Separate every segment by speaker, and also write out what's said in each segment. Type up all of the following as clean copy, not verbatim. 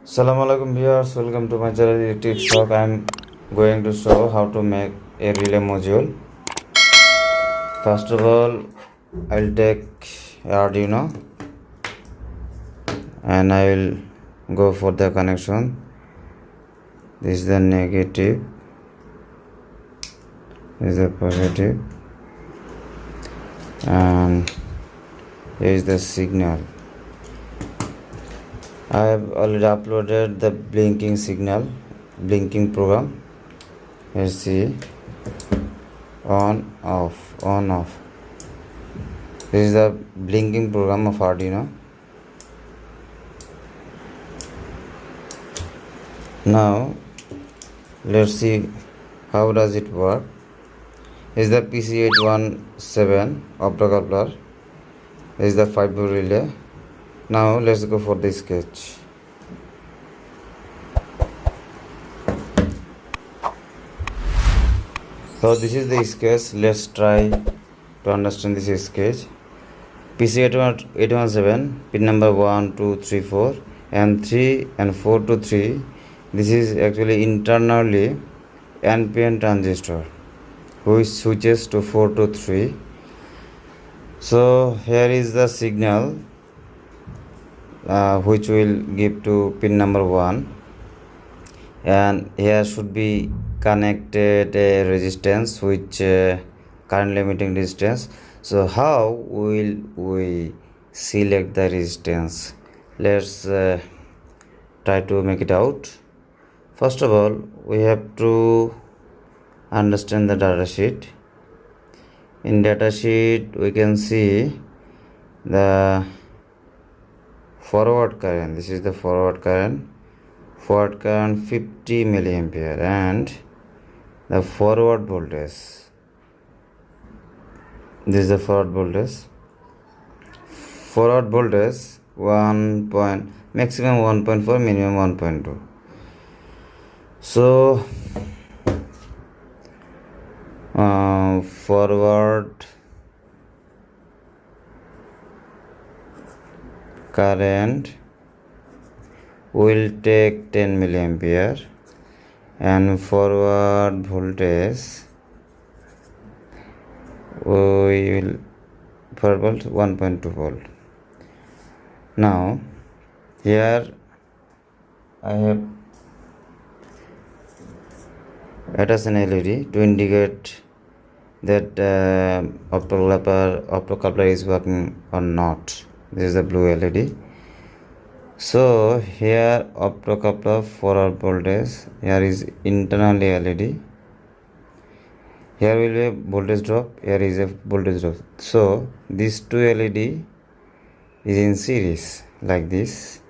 Speaker 1: Assalamu alaikum viewers, welcome to my channel Electric Shock. I am going to show how to make a relay module. First of all, I'll take Arduino and I will go for the connection. This is the negative, this is the positive, and here is the signal. I have already uploaded the blinking program. Let's see, on off. This is the blinking program of Arduino. Now let's see how does it work. This is the PC817 optocoupler. This is the 5-volt relay. Now let's go for the sketch. So this is the sketch. Let's try to understand this sketch. PC817 pin number 1, 2, 3, 4 and 3 and 4 to 3. This is actually internally NPN transistor which switches to 4 to 3. So here is the signal which will give to pin number 1, and here should be connected a resistance which current limiting resistance. So how will we select the resistance? Let's try to make it out. First of all, we have to understand the data sheet. In data sheet we can see the forward current. This is the forward current 50 milliampere, and the forward voltage. This is the forward voltage. 1 point, maximum 1.4, minimum 1.2. So forward current will take 10 milliampere and forward voltage will forward 1.2 volt. Now here I have attached an LED to indicate that optocoupler is working or not. This is the blue LED. So here optocoupler forward voltage, here is internally LED. Here will be a voltage drop, here is a voltage drop. So these two LED is in series like this.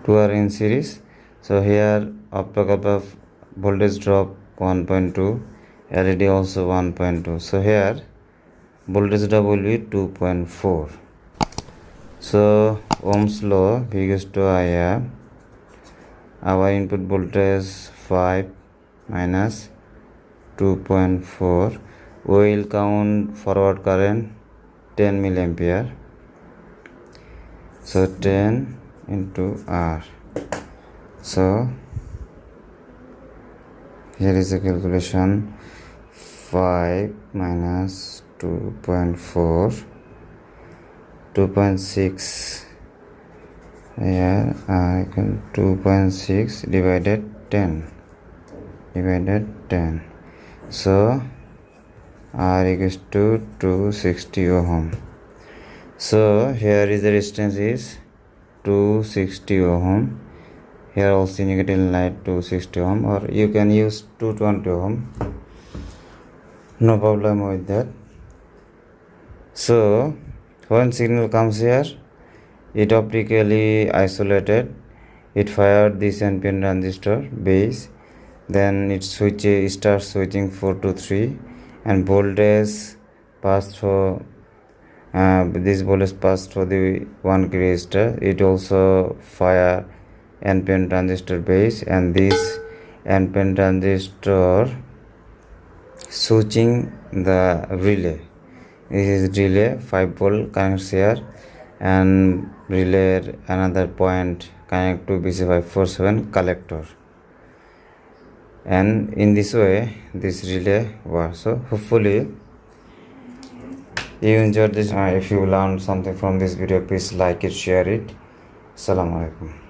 Speaker 1: Two are in series. So here optocoupler voltage drop 1.2, LED also 1.2. So here voltage drop will be 2.4. So Ohm's law, V equals to IR. Our input voltage 5 minus 2.4. We will count forward current 10 milliampere. So 10 into R. So here is the calculation. 5 minus 2.4, 2.6. Here I equal 2.6 divided 10. So R equals to 260 ohm. So here is the resistance is 260 ohm. Here also negative light 260 ohm, or you can use 220 ohm. No problem with that. So when signal comes here, it optically isolated, it fired this NPN transistor base, then it starts switching 4 to 3, and voltage passed through this voltage passed through the 1 kilo resistor. It also fire NPN transistor base, and this NPN transistor switching the relay. This is relay 5 volt connects here, and relay another point connect to BC547 collector, and in this way this relay works. So hopefully you enjoyed this. If you learned something from this video, please like it, share it. Assalamu alaikum.